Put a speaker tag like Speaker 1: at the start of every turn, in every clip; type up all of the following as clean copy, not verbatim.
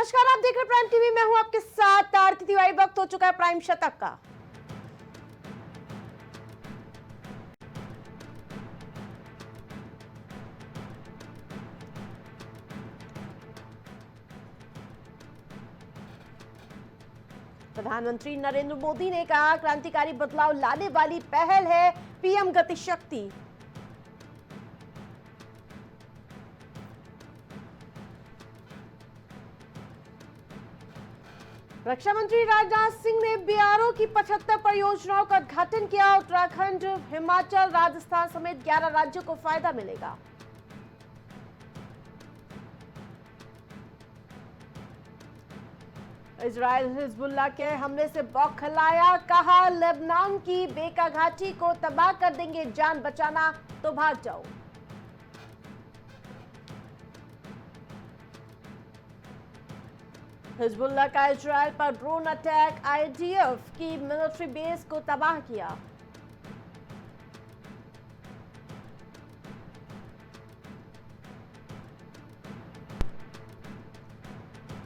Speaker 1: नमस्कार, आप देख रहे प्राइम टीवी। मैं हूं आपके साथ आरती तिवारी। वक्त हो चुका है प्राइम शतक का। प्रधानमंत्री नरेंद्र मोदी ने कहा, क्रांतिकारी बदलाव लाने वाली पहल है पीएम गति शक्ति। रक्षा मंत्री राजनाथ सिंह ने बीआरओ की 75 परियोजनाओं का उद्घाटन किया। उत्तराखंड, हिमाचल, राजस्थान समेत 11 राज्यों को फायदा मिलेगा। इजरायल हिजबुल्लाह के हमले से बौखलाया, कहा लेबनान की बेका घाटी को तबाह कर देंगे, जान बचाना तो भाग जाओ। हिजबुल्लाह का इजरायल पर ड्रोन अटैक, आईडीएफ की मिलिट्री बेस को तबाह किया।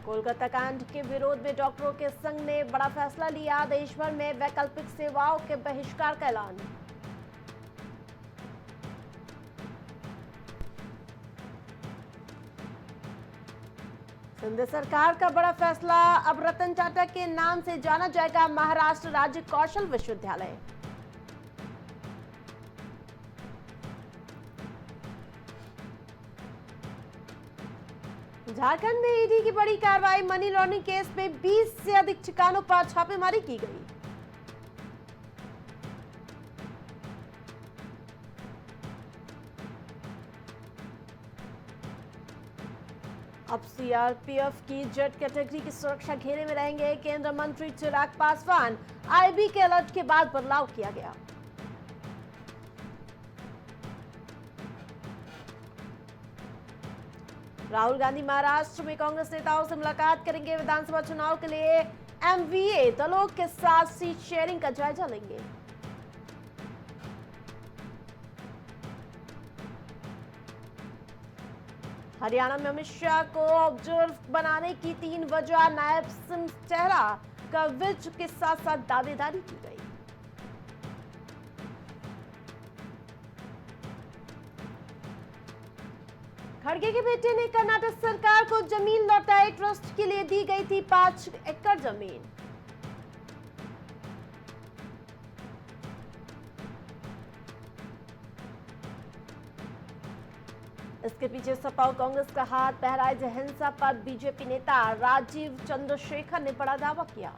Speaker 1: कोलकाता कांड के विरोध में डॉक्टरों के संघ ने बड़ा फैसला लिया। देश भर में वैकल्पिक सेवाओं के बहिष्कार का ऐलान। सिंध सरकार का बड़ा फैसला, अब रतन टाटा के नाम से जाना जाएगा महाराष्ट्र राज्य कौशल विश्वविद्यालय। झारखंड में ईडी की बड़ी कार्रवाई, मनी लॉन्ड्रिंग केस में 20 से अधिक ठिकानों पर छापेमारी की गई। अब सीआरपीएफ की जेट कैटेगरी की सुरक्षा घेरे में रहेंगे केंद्रीय मंत्री चिराग पासवान। आईबी के अलर्ट के बाद बदलाव किया गया। राहुल गांधी महाराष्ट्र में कांग्रेस नेताओं से मुलाकात करेंगे। विधानसभा चुनाव के लिए एमवीए दलों के साथ सीट शेयरिंग का जायजा लेंगे। हरियाणा में अमित शाह को ऑब्जर्व बनाने की 3 वजह, नायब सिंह चेहरा कवरेज के साथ साथ दावेदारी की गई। खड़गे के बेटे ने कर्नाटक सरकार को जमीन लौटाई। ट्रस्ट के लिए दी गई थी 5 एकड़ जमीन। इसके पीछे सपा और कांग्रेस का हाथ। बहराइच हिंसा पर बीजेपी नेता राजीव चंद्रशेखर ने बड़ा दावा किया।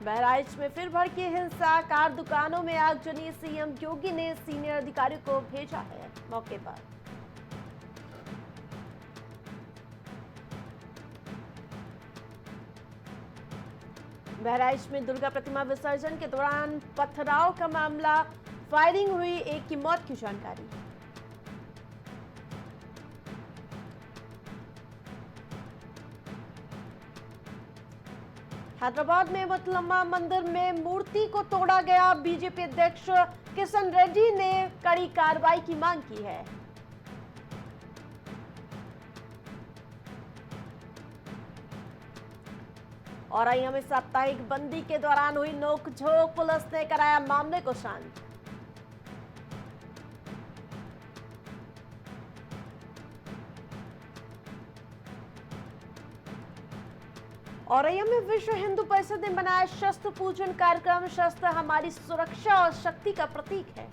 Speaker 1: बहराइच में फिर भड़की हिंसा, कार दुकानों में आगजनी। सीएम योगी ने सीनियर अधिकारियों को भेजा है मौके पर। बहराइच में दुर्गा प्रतिमा विसर्जन के दौरान पथराव का मामला, फायरिंग हुई, एक की मौत की जानकारी। हैदराबाद में मुतलम्मा मंदिर में मूर्ति को तोड़ा गया। बीजेपी अध्यक्ष किशन रेड्डी ने कड़ी कार्रवाई की मांग की है। औरैया में साप्ताहिक बंदी के दौरान हुई नोकझोंक, पुलिस ने कराया मामले को शांत। औरैया में विश्व हिंदू परिषद ने बनाया शस्त्र पूजन कार्यक्रम। शस्त्र हमारी सुरक्षा और शक्ति का प्रतीक है।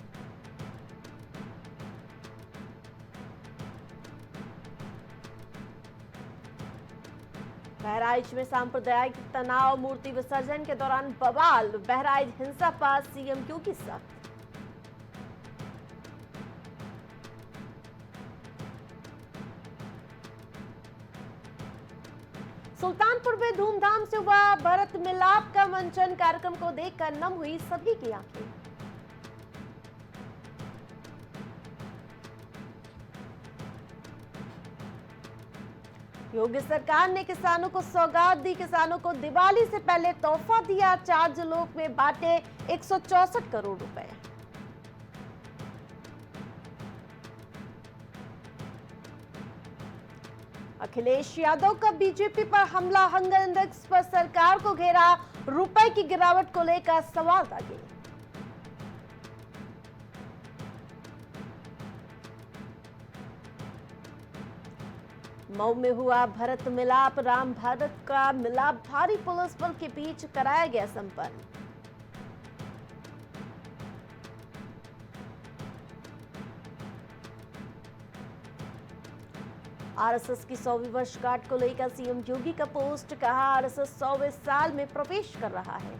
Speaker 1: बहराइच में सांप्रदायिक तनाव, मूर्ति विसर्जन के दौरान बवाल। बहराइच हिंसा पर सीएम योगी सख्त। सुल्तानपुर में धूमधाम से हुआ भरत मिलाप का मंचन। कार्यक्रम को देखकर नम हुई सभी की आंखें। योगी सरकार ने किसानों को सौगात दी। किसानों को दिवाली से पहले तोहफा दिया। 4 जिलों में बांटे 164 करोड़ रुपए। अखिलेश यादव का बीजेपी पर हमला, हंगर इंडेक्स पर सरकार को घेरा, रुपए की गिरावट को लेकर सवाल दागे। मऊ में हुआ भरत मिलाप, राम भारत का मिलाप, भारी पुलिस बल के बीच कराया गया संपन्न। आरएसएस की 100वीं वर्षगांठ को लेकर सीएम योगी का पोस्ट, कहा आरएसएस 100वें साल में प्रवेश कर रहा है।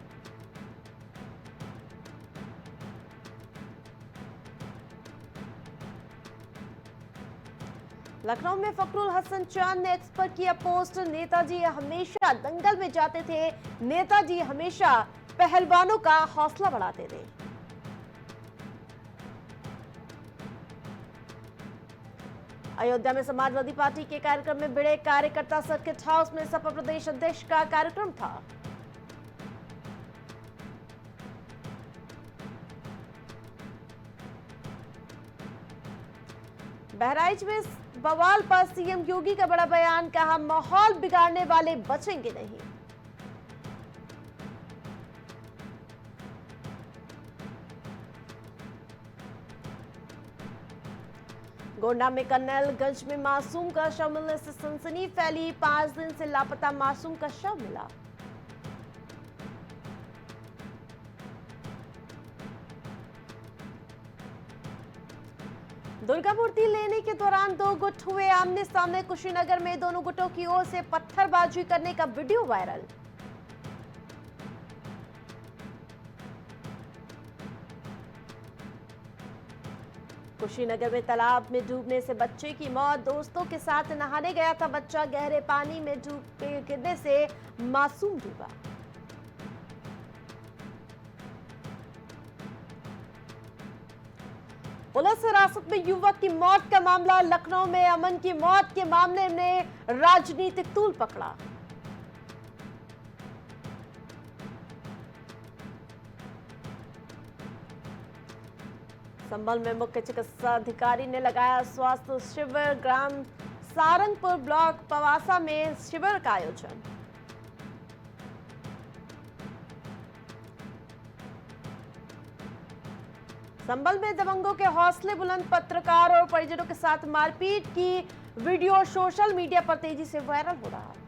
Speaker 1: लखनऊ में फखरुल हसन चांद ने एक्स पर किया पोस्ट, नेताजी हमेशा दंगल में जाते थे, नेताजी हमेशा पहलवानों का हौसला बढ़ाते थे। अयोध्या में समाजवादी पार्टी के कार्यक्रम में भिड़े कार्यकर्ता, सर्किट हाउस में सपा प्रदेश अध्यक्ष का कार्यक्रम था। बहराइच में बवाल पर सीएम योगी का बड़ा बयान, कहा माहौल बिगाड़ने वाले बचेंगे नहीं। गोंडा में कन्नैलगंज में मासूम का शव मिलने से सनसनी फैली, 5 दिन से लापता मासूम का शव मिला। दुर्गा मूर्ति लेने के दौरान 2 गुट हुए आमने सामने, कुशीनगर में दोनों गुटों की ओर से पत्थरबाजी करने का वीडियो वायरल। कुशीनगर में तालाब में डूबने से बच्चे की मौत, दोस्तों के साथ नहाने गया था बच्चा, गहरे पानी में डूब गिरने से मासूम डूबा। पुलिस हिरासत में युवक की मौत का मामला, लखनऊ में अमन की मौत के मामले ने राजनीतिक तूल पकड़ा। संभल में मुख्य चिकित्सा अधिकारी ने लगाया स्वास्थ्य शिविर, ग्राम सारंगपुर ब्लॉक पवासा में शिविर का आयोजन। संभल में दबंगों के हौसले बुलंद, पत्रकार और परिजनों के साथ मारपीट की वीडियो सोशल मीडिया पर तेजी से वायरल हो रहा है।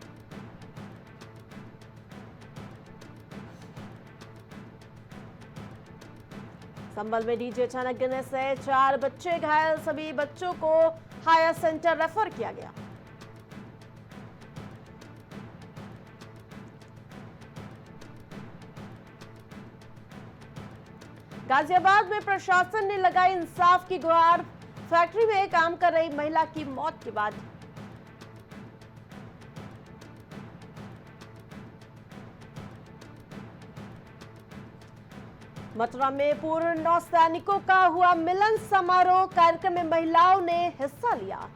Speaker 1: संभल में डीजे अचानक गिरने से 4 बच्चे घायल, सभी बच्चों को हायर सेंटर रेफर किया गया। गाजियाबाद में प्रशासन ने लगाई इंसाफ की गुहार, फैक्ट्री में काम कर रही महिला की मौत के बाद। मथुरा में पूर्व नौसैनिकों का हुआ मिलन समारोह, कार्यक्रम में महिलाओं ने हिस्सा लिया।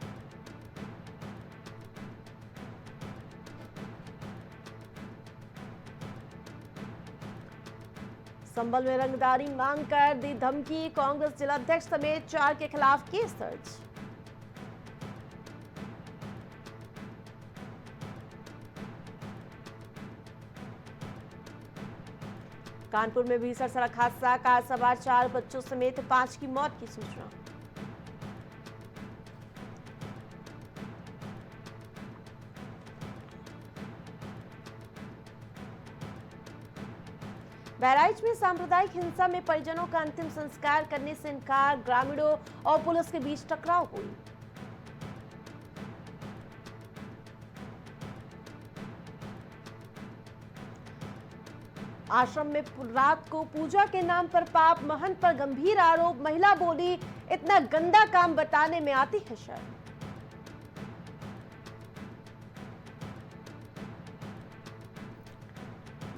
Speaker 1: संभल में रंगदारी मांग कर दी धमकी, कांग्रेस जिलाध्यक्ष समेत 4 के खिलाफ केस दर्ज। कानपुर में भीषण सड़क हादसा, कार सवार 4 बच्चों समेत 5 की मौत की सूचना। बहराइच में सांप्रदायिक हिंसा में परिजनों का अंतिम संस्कार करने से इनकार, ग्रामीणों और पुलिस के बीच टकराव हुई। आश्रम में रात को पूजा के नाम पर पाप, महंत पर गंभीर आरोप, महिला बोली इतना गंदा काम बताने में आती है शर्म।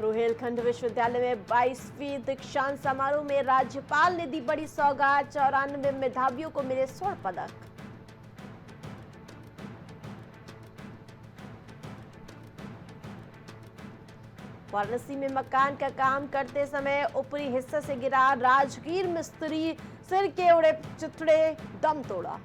Speaker 1: रोहेलखंड विश्वविद्यालय में 22वीं दीक्षांत समारोह में राज्यपाल ने दी बड़ी सौगात, 94 मेधावियों को मिले स्वर्ण पदक। वाराणसी में मकान का काम करते समय ऊपरी हिस्से से गिरा, राजगीर मिस्त्री सिर के उड़े चिथड़े, दम तोड़ा।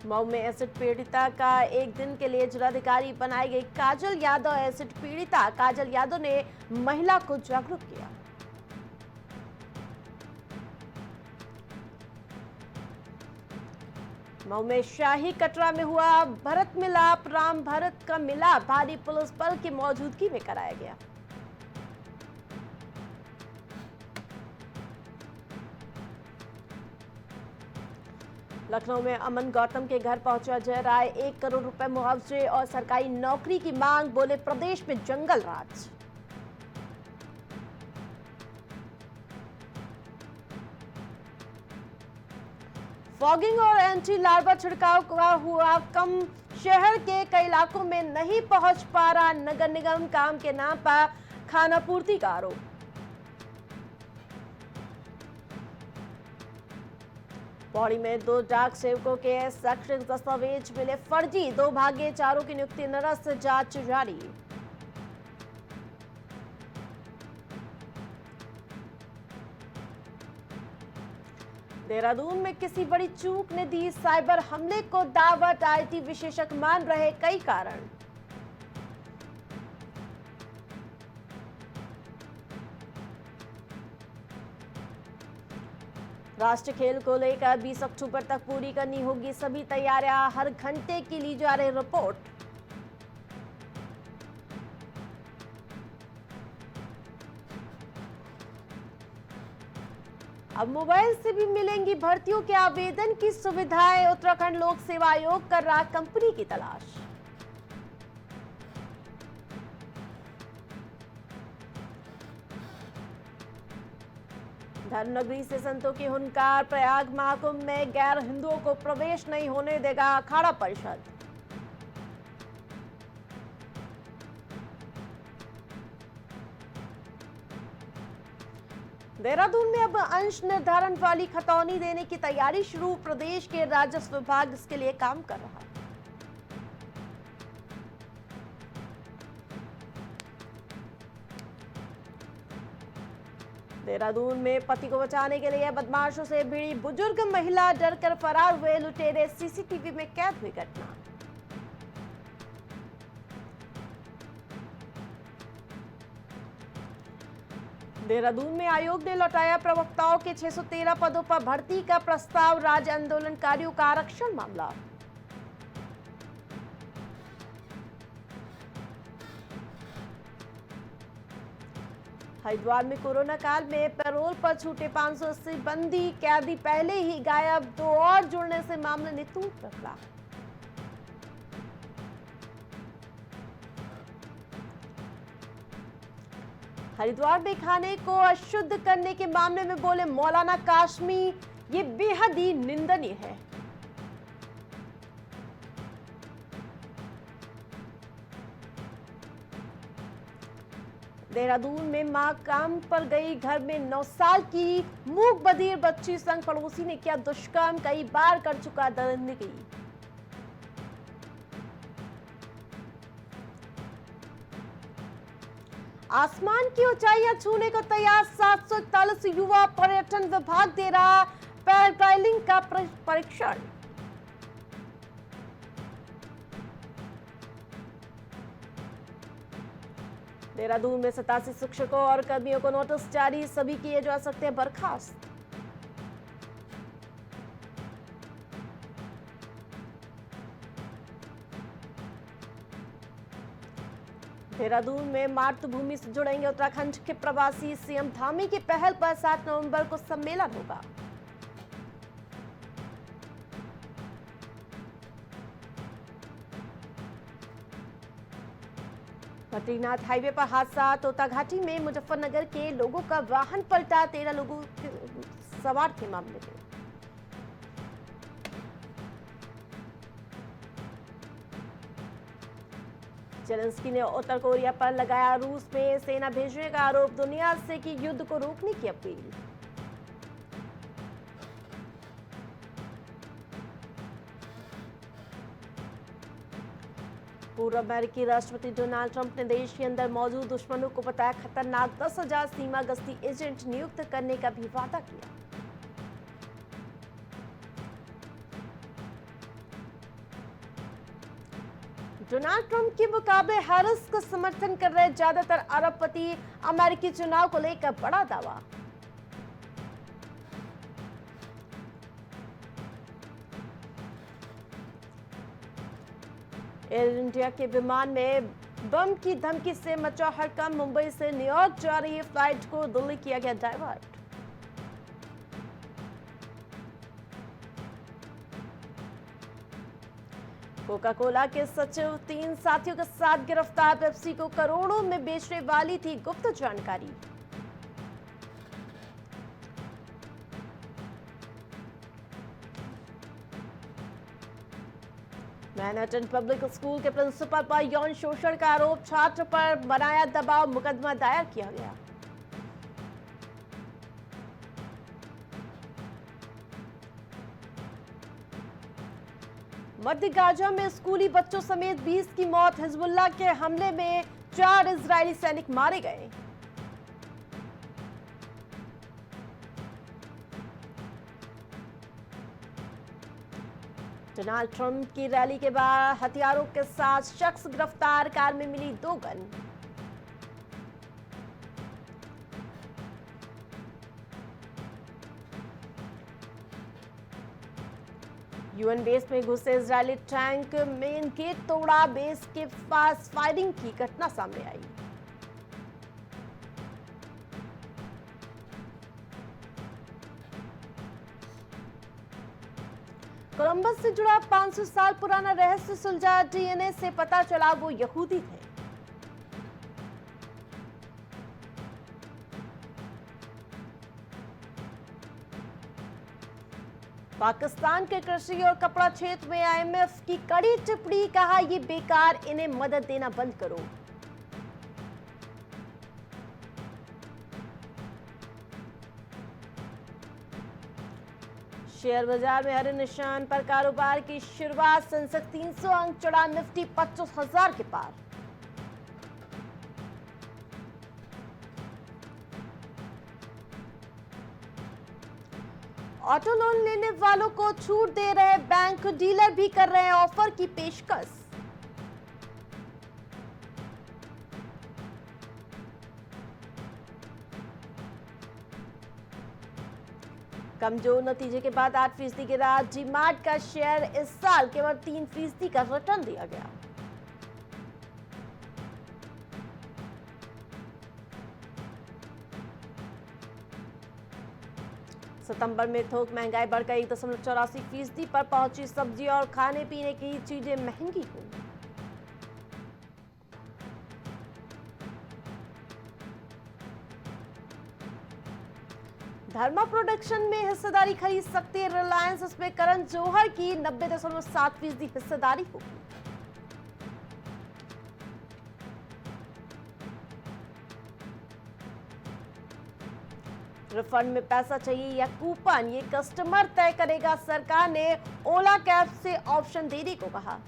Speaker 1: मऊ में एसिड पीड़िता का एक दिन के लिए जिलाधिकारी बनाई गई काजल यादव। एसिड पीड़िता काजल यादव ने महिला को जागरूक किया। मऊ में शाही कटरा में हुआ भरत मिलाप। राम भरत का मिलाप भारी पुलिस बल की मौजूदगी में कराया गया। लखनऊ में अमन गौतम के घर पहुंचा जय राय। 1 करोड़ रुपए मुआवजे और सरकारी नौकरी की मांग। बोले प्रदेश में जंगल राज। फॉगिंग और एंटी लार्वा छिड़काव का हुआ कम। शहर के कई इलाकों में नहीं पहुंच पा रहा नगर निगम। काम के नाम पर खानापूर्ति का आरोप। पौड़ी में 2 डाक सेवकों के शैक्षिक दस्तावेज मिले फर्जी। 2 भागे चारों की नियुक्ति निरस्त। जांच जारी। देहरादून में किसी बड़ी चूक ने दी साइबर हमले को दावत। आईटी विशेषज्ञ मान रहे कई कारण। राष्ट्रीय खेल को लेकर 20 अक्टूबर तक पूरी करनी होगी सभी तैयारियां। हर घंटे की ली जा रही रिपोर्ट। अब मोबाइल से भी मिलेंगी भर्तियों के आवेदन की सुविधाएं। उत्तराखंड लोक सेवा आयोग कर रहा कंपनी की तलाश। धर्मनगरी से संतों की हुंकार। प्रयाग महाकुंभ में गैर हिंदुओं को प्रवेश नहीं होने देगा अखाड़ा परिषद। देहरादून में अब अंश निर्धारण वाली खतौनी देने की तैयारी शुरू। प्रदेश के राजस्व विभाग इसके लिए काम कर रहा है। देहरादून में पति को बचाने के लिए बदमाशों से भिड़ी बुजुर्ग महिला। डरकर फरार हुए लुटेरे। सीसीटीवी में कैद हुई घटना। देहरादून में आयोग ने लौटाया प्रवक्ताओं के 613 पदों पर भर्ती का प्रस्ताव। राज्य आंदोलनकारियों का आरक्षण मामला। हरिद्वार में कोरोना काल में पैरोल पर छूटे 580 बंदी। कैदी पहले ही गायब। 2 और जुड़ने से मामले ने तूल पकड़ा। हरिद्वार में खाने को अशुद्ध करने के मामले में बोले मौलाना काशमी, ये बेहद ही निंदनीय है। देहरादून में मां काम पर गई। घर में 9 साल की मूक बधिर बच्ची संग पड़ोसी ने किया दुष्कर्म। कई बार कर चुका दरिंदगी। आसमान की ऊंचाइयां छूने को तैयार 741 युवा। पर्यटन विभाग दे रहा पैराग्लाइडिंग का परीक्षण। देहरादून में 87 शिक्षकों और कर्मियों को नोटिस जारी। सभी किए जा सकते हैं बर्खास्त। देहरादून में मातृभूमि से जुड़ेंगे उत्तराखंड के प्रवासी। सीएम धामी की पहल पर 7 नवंबर को सम्मेलन होगा। बद्रीनाथ हाईवे पर हादसा। तोताघाटी में मुजफ्फरनगर के लोगों का वाहन पलटा। 13 लोगों सवार थे मामले में। जेलेंस्की ने उत्तर कोरिया पर लगाया रूस में सेना भेजने का आरोप। दुनिया से की युद्ध को रोकने की अपील। पूर्व अमेरिकी राष्ट्रपति डोनाल्ड ट्रंप ने देश के अंदर मौजूद दुश्मनों को बताया खतरनाक। 10,000 सीमा गश्ती एजेंट नियुक्त करने का भी वादा किया। डोनाल्ड ट्रंप के मुकाबले हैरिस का समर्थन कर रहे ज्यादातर अरबपति अमेरिकी चुनाव को लेकर बड़ा दावा। एयर इंडिया के विमान में बम की धमकी से मचा हड़कंप। मुंबई से न्यूयॉर्क जा रही फ्लाइट को दिल्ली किया गया डाइवर्ट। कोका कोला के सचिव 3 साथियों के साथ गिरफ्तार। पेप्सी को करोड़ों में बेचने वाली थी गुप्त जानकारी। मैनहट्टन पब्लिक स्कूल के प्रिंसिपल पर यौन शोषण का आरोप। छात्र पर बनाया दबाव। मुकदमा दायर किया गया। मध्य गाजा में स्कूली बच्चों समेत 20 की मौत। हिजबुल्लाह के हमले में 4 इजरायली सैनिक मारे गए। डोनाल्ड ट्रंप की रैली के बाद हथियारों के साथ शख्स गिरफ्तार। कार में मिली 2 गन। यूएन बेस में घुसे इजरायली टैंक मेन गेट तोड़ा। बेस के पास फायरिंग की घटना सामने आई। कोलंबस से जुड़ा 500 साल पुराना रहस्य सुलझा। डीएनए से पता चला वो यहूदी थे। पाकिस्तान के कृषि और कपड़ा क्षेत्र में आईएमएफ की कड़ी टिप्पणी। कहा ये बेकार, इन्हें मदद देना बंद करो। शेयर बाजार में हरे निशान पर कारोबार की शुरुआत। सेंसेक्स 300 अंक चढ़ा। निफ्टी 25,000 के पार। ऑटो लोन लेने वालों को छूट दे रहे बैंक। डीलर भी कर रहे हैं ऑफर की पेशकश। कमजोर नतीजे के बाद 8% गिरा। डीमार्ट का शेयर। इस साल केवल 3% का रिटर्न दिया गया। सितंबर में थोक महंगाई बढ़ गई। 1.84% पर पहुंची। सब्जी और खाने पीने की चीजें महंगी हुई। धर्मा प्रोडक्शन में हिस्सेदारी खरीद सकती है रिलायंस। इसमें करण जौहर की 90.7% हिस्सेदारी होगी। रिफंड में पैसा चाहिए या कूपन, ये कस्टमर तय करेगा। सरकार ने ओला कैब से ऑप्शन देने को कहा।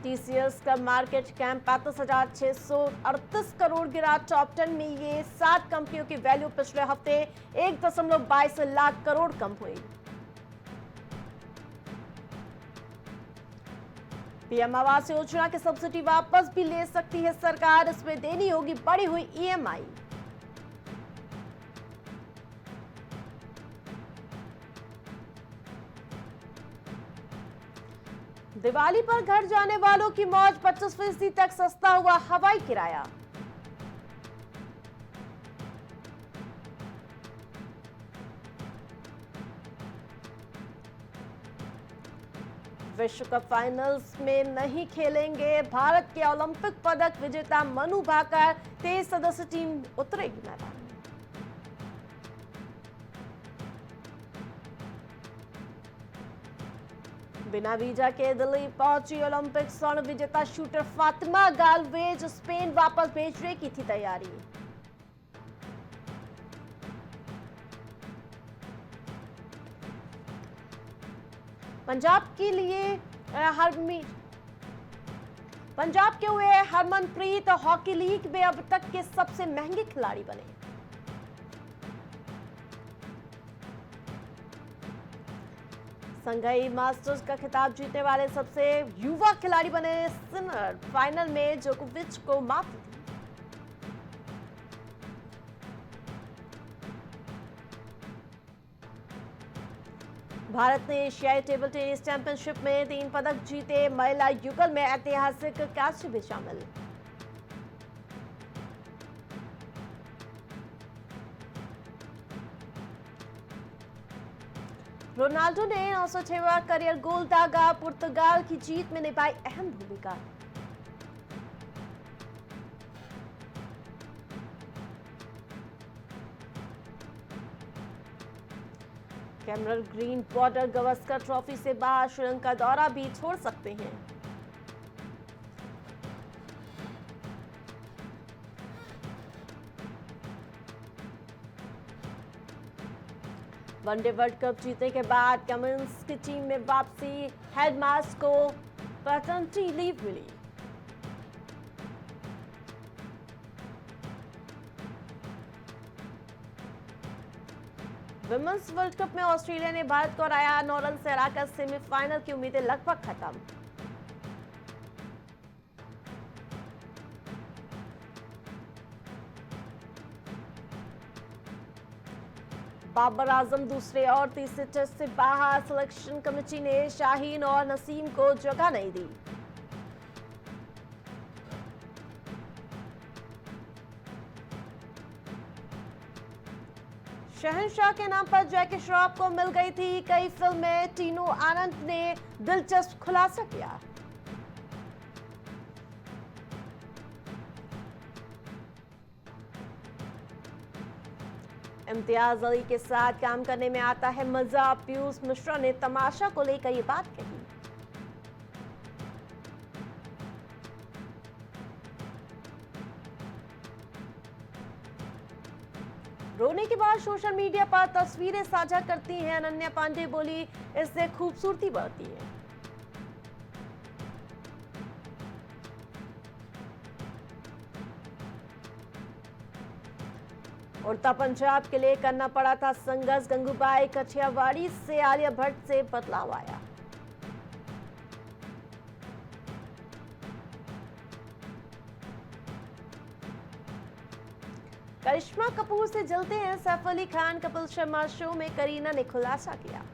Speaker 1: टीसीएस का मार्केट कैप 35,638 करोड़ गिरा। टॉप 10 में ये 7 कंपनियों की वैल्यू पिछले हफ्ते 1.22 लाख करोड़ कम हुई। पीएम आवास योजना की सब्सिडी वापस भी ले सकती है सरकार। इसमें देनी होगी बढ़ी हुई ईएमआई। दिवाली पर घर जाने वालों की मौज। 25% तक सस्ता हुआ हवाई किराया। विश्व कप फाइनल्स में नहीं खेलेंगे। भारत के ओलंपिक पदक विजेता मनु भाकर 23 सदस्य टीम उतरेगी मैदान में। बिना वीजा के दिल्ली पहुंची ओलंपिक स्वर्ण विजेता शूटर फातिमा गालवेज। स्पेन वापस भेजने की थी तैयारी। पंजाब के हुए हरमनप्रीत हॉकी लीग में अब तक के सबसे महंगे खिलाड़ी बने। संघई मास्टर्स का खिताब जीतने वाले सबसे युवा खिलाड़ी बने सिनर, फाइनल में जोकोविच को मात दी। भारत ने एशियाई टेबल टेनिस चैंपियनशिप में 3 पदक जीते, महिला युगल में ऐतिहासिक कांस्य भी शामिल। रोनाल्डो ने 906वां करियर गोल दागा, पुर्तगाल की जीत में निभाई अहम भूमिका। Cameron green border Gavaskar trophy से बाहर, श्रीलंका दौरा भी छोड़ सकते हैं। वनडे वर्ल्ड कप जीतने के बाद कमिंस की टीम में वापसी, हेडमार्स को पैटर्निटी लीव मिली। विमेंस वर्ल्ड कप में ऑस्ट्रेलिया ने भारत को हराया, 9 रन से हराकर सेमीफाइनल की उम्मीदें लगभग खत्म। बाबर आजम दूसरे और तीसरे टेस्ट से बाहर, सिलेक्शन कमेटी ने शाहीन और नसीम को जगह नहीं दी। शहंशाह के नाम पर जैकी श्रॉफ को मिल गई थी कई फिल्में, टीनू आनंद ने दिलचस्प खुलासा किया। इम्तियाज अली के साथ काम करने में आता है मजा, पीयूष मिश्रा ने तमाशा को लेकर ये बात कही। रोने के बाद सोशल मीडिया पर तस्वीरें साझा करती हैं अनन्या पांडे, बोली इससे खूबसूरती बढ़ती है। उड़ता पंजाब के लिए करना पड़ा था संघर्ष, गंगूबाई कठियावाड़ी से आलिया भट्ट से बदलाव आया। करिश्मा कपूर से जलते हैं सैफ अली खान, कपिल शर्मा शो में करीना ने खुलासा किया।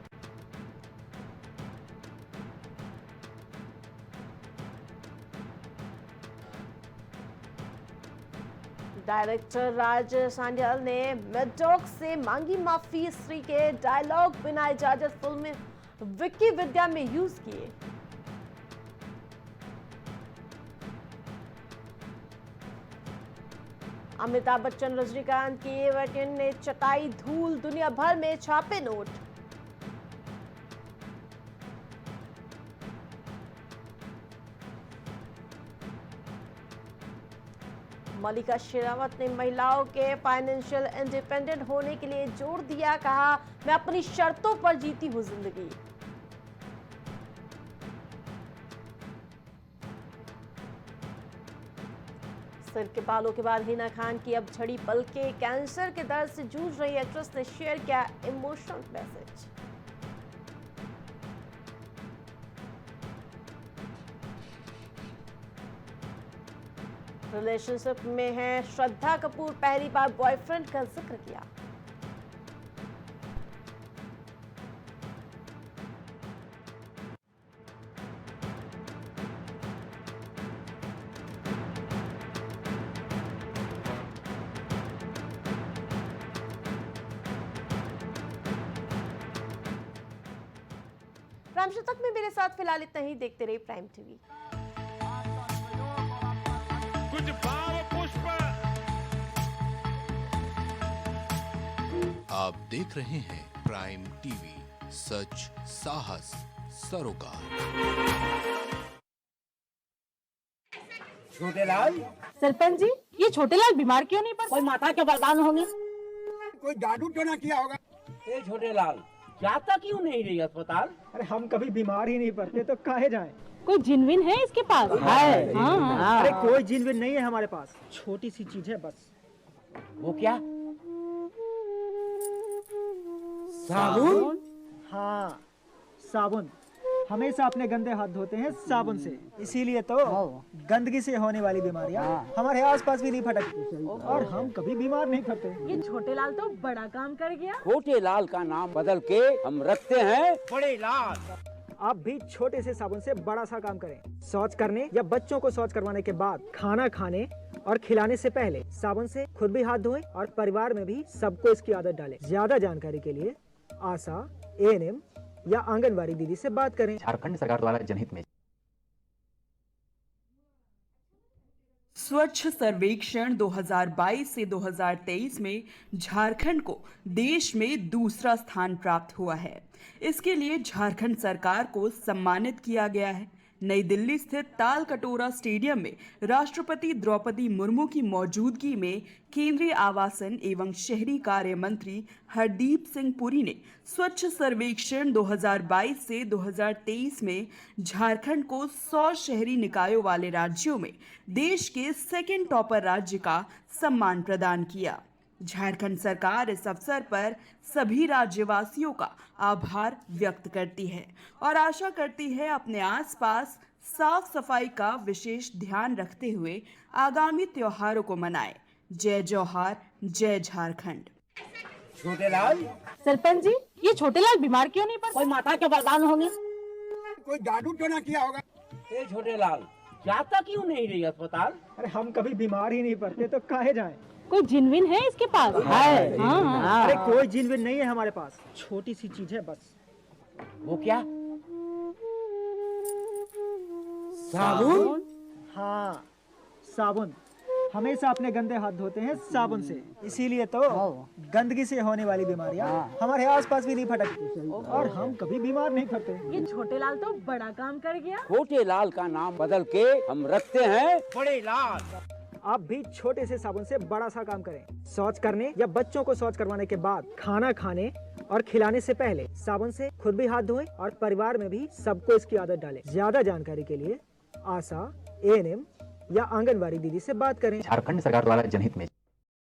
Speaker 1: डायरेक्टर राज सांडियल ने मैडॉक से मांगी माफी, स्त्री के डायलॉग बिना इजाजत फिल्म में विक्की विद्या में यूज किए। अमिताभ बच्चन रजनीकांत की वैकेंड ने चटाई धूल, दुनिया भर में छापे नोट। मल्लिका शेरावत ने महिलाओं के फाइनेंशियल इंडिपेंडेंट होने के लिए जोर दिया, कहा मैं अपनी शर्तों पर जीती हूं जिंदगी। सिर के बालों के बाद हिना खान की अब झड़ी पलके, कैंसर के दर्द से जूझ रही एक्ट्रेस ने शेयर किया इमोशनल मैसेज। रिलेशनशिप में है श्रद्धा कपूर, पहली बार बॉयफ्रेंड का जिक्र किया। रामशतक में मेरे साथ फिलहाल इतना ही। देखते रहिए प्राइम टीवी।
Speaker 2: कुछ भाव पुष्प।
Speaker 3: आप देख रहे हैं प्राइम टीवी, सच साहस सरोकार।
Speaker 4: छोटेलाल,
Speaker 5: सरपंच जी, ये छोटेलाल बीमार क्यों नहीं पड़ा?
Speaker 4: कोई माता के वरदान होंगे, कोई जादू तो ना किया होगा। ए छोटेलाल, जाता क्यों नहीं रही अस्पताल?
Speaker 6: अरे हम कभी बीमार ही नहीं पड़ते तो काहे जाएं?
Speaker 5: कोई जिनविन है इसके पास?
Speaker 4: है।
Speaker 5: हाँ।
Speaker 6: अरे कोई जिनविन नहीं है हमारे पास, छोटी सी चीज है बस।
Speaker 4: वो क्या? साबुन?
Speaker 6: हाँ, साबुन। हमेशा अपने गंदे हाथ धोते हैं साबुन से, इसीलिए तो गंदगी से होने वाली बीमारियां हमारे आसपास भी नहीं फटकती और हम कभी बीमार नहीं पड़ते।
Speaker 5: ये छोटे लाल तो बड़ा काम कर गया।
Speaker 4: छोटे लाल का नाम बदल के हम रखते हैं बड़े लाल।
Speaker 6: आप भी छोटे से साबुन से बड़ा सा काम करें। शौच करने या बच्चों को शौच करवाने के बाद, खाना खाने और खिलाने से पहले साबुन से खुद भी हाथ धोएं और परिवार में भी सबको इसकी आदत डालें। ज्यादा जानकारी के लिए आशा, एएनएम या आंगनवाड़ी दीदी से बात करें।
Speaker 7: झारखंड सरकार द्वारा जनहित में
Speaker 8: स्वच्छ सर्वेक्षण 2022 से 2023 में झारखंड को देश में दूसरा स्थान प्राप्त हुआ है। इसके लिए झारखंड सरकार को सम्मानित किया गया है। नई दिल्ली स्थित ताल कटोरा स्टेडियम में राष्ट्रपति द्रौपदी मुर्मू की मौजूदगी में केंद्रीय आवासन एवं शहरी कार्य मंत्री हरदीप सिंह पुरी ने स्वच्छ सर्वेक्षण 2022 से 2023 में झारखंड को 100 शहरी निकायों वाले राज्यों में देश के सेकंड टॉपर राज्य का सम्मान प्रदान किया। झारखंड सरकार इस अवसर पर सभी राज्यवासियों का आभार व्यक्त करती है और आशा करती है अपने आसपास साफ सफाई का विशेष ध्यान रखते हुए आगामी त्योहारों को मनाए। जय जौहार, जय झारखंड।
Speaker 4: छोटे लाल,
Speaker 5: सरपंच जी, ये छोटे लाल बीमार क्यों नहीं पड़ते?
Speaker 4: कोई माता के वरदान होंगे, कोई जादू टोना किया होगा। ए छोटे लाल, जाता क्यों नहीं रही अस्पताल?
Speaker 6: अरे हम कभी बीमार ही नहीं पड़ते तो काहे जाएं?
Speaker 5: कोई जिनविन है इसके पास?
Speaker 6: है।
Speaker 5: हाँ।
Speaker 6: अरे कोई जिनविन नहीं है हमारे पास, छोटी सी चीज है बस।
Speaker 4: वो क्या? साबुन?
Speaker 6: हाँ, साबुन। हमेशा अपने गंदे हाथ धोते हैं साबुन से, इसीलिए तो गंदगी से होने वाली बीमारियां हमारे आसपास भी नहीं फटकती और हम कभी बीमार नहीं पड़ते।
Speaker 5: ये छोटे लाल तो बड़ा काम कर गया।
Speaker 4: छोटे लाल का नाम बदल के हम रखते हैं बड़े लाल।
Speaker 6: आप भी छोटे से साबुन से बड़ा सा काम करें। शौच करने या बच्चों को शौच करवाने के बाद, खाना खाने और खिलाने से पहले साबुन से खुद भी हाथ धोएं और परिवार में भी सबको इसकी आदत डालें। ज्यादा जानकारी के लिए आशा, एएनएम या आंगनवाड़ी दीदी से बात करें।
Speaker 7: झारखंड सरकार द्वारा जनहित में